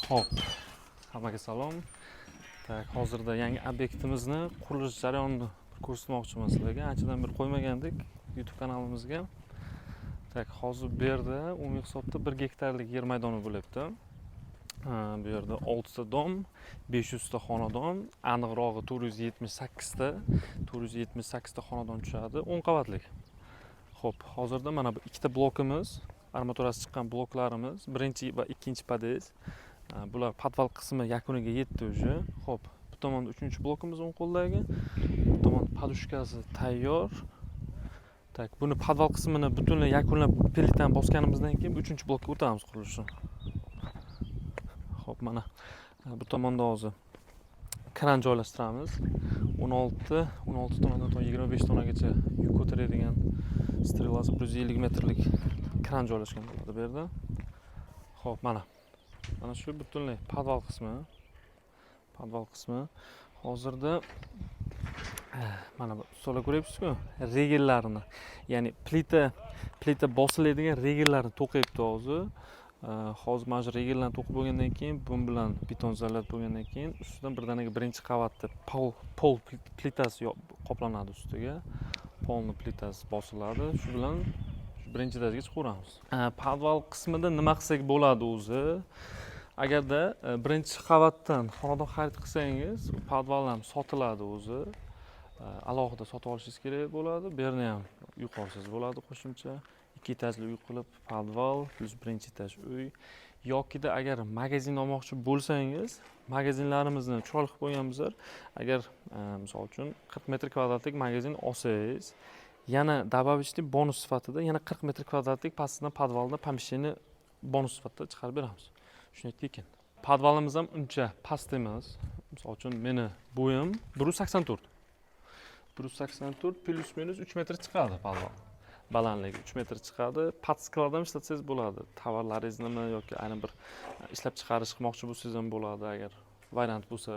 Hop, hammaga salom. Tak, hozirda yangi obyektimizni qurilish jarayonini ko'rsatmoqchiman sizlarga. Anchadan beri qo'ymagandik YouTube kanalimizga. Tak, hozir bu yerda umumiy hisobda 1 gektarlik yer maydoni bo'lyapti. Bu yerda 6 ta dom, 500 ta xonadon, aniqrog'i 478 ta xonadon tushadi, 10 qavatlik. Xo'p, hozirda mana bu ikkita blokimiz, armaturasi chiqqan bloklarimiz, birinchi va ikkinchi pod'ezd. Bular podval qismi yakuniga yetdi уже. Xo'p, bu tomonda 3-blokimiz o'ng qo'ldagi. Bu tomon podushkasi tayyor. Tak, buni podval qismini butunlay yakunlab plitani bosganimizdan keyin 3-blokka o'tamiz qurilishni. Xo'p, mana bu tomonda hozir kran joylashtiramiz. 16 tonadan 25 tonagacha yuk ko'taradigan strelasi 150 metrlik kran joylashgan bo'ladi bu yerda. Xo'p, mana shu butunlay podval qismi. Hozirda mana bu stolga ko'ryapsiz-ku, regellarni, ya'ni plita bosiladigan regellarni to'qiyapti hozir. Hozir mana shu regellarni to'qib bo'lgandan keyin, bu bilan beton zalat bo'lgandan keyin ustidan birdaniga birinchi qavatda pol plitasi qoplanadi ustiga. Polni plitasi bosiladi. Shu bilan birinchi darajaga chiqaramiz. Podval qismida nima qilsak bo'ladi o'zi? Agarda birinchi qavatdan xonadon xarid qilsangiz, podval ham sotiladi o'zi. Alohida sotib olishingiz kerak bo'ladi. Bu yerni ham uy qursangiz bo'ladi qo'shimcha. 2 etajli uy qilib, podval plus birinchi etaj uy. Yokida agar magazin olmoqchi bo'lsangiz, magazinlarimizni chiroyli qilib qo'yganmizlar. Agar misol uchun 40 metr kvadratlik magazin olsangiz, yana добавочный bonus sifatida yana 40 metr kvadratlik pastidan podvalda pomeshcheni bonus sifatida chiqarib beramiz. Tushunaylik ekan. Podvalimiz ham uncha past emas. Misol uchun meni bo'yim 184. 184 plus minus 3 metr chiqadi podval. Balandligi 3 metr chiqadi. Podskladam ishlatsangiz bo'ladi. Tovarlaringizni yoki aynan bir ishlab chiqarish qilmoqchi bo'lsangiz ham bo'ladi agar variant bo'lsa.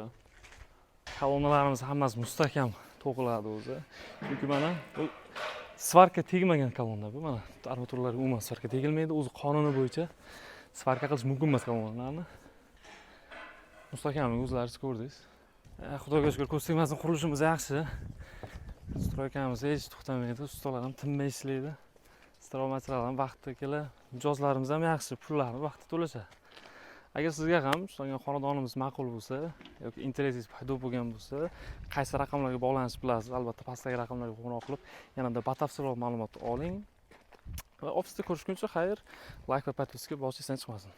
Kolonnalarimiz hammasi mustahkam to'qiladi o'zi. Chunki mana bu svarka tegmagan kolonna bu. Mana armaturlarga umuman svarka tegilmaydi. O'zi qonuni bo'yicha svarka qilish mumkin emas kolonnalarni. Mustahkamlik o'zlaringiz ko'rdingiz. Xudoga shukr, ko'z tegmasin, qurilishimiz yaxshi. Stroykamiz hech to'xtamaydi, ustalar ham tinmay ishlaydi. Stroj material ham vaqtida keladi. Mijozlarimiz ham yaxshi, pullarni vaqtida to'lashadi. Agar sizga ham shunday xonadonimiz ma'qul bo'lsa yoki interesingiz paydo bo'lgan bo'lsa, qaysi raqamlarga bog'lanishni bilasiz, albatta pastdagi raqamlarga qo'ng'iroq qilib, yanada batafsilroq ma'lumot oling. Va ofisda ko'rishguncha xayr, like va podpiska bosishdan chiqmasin.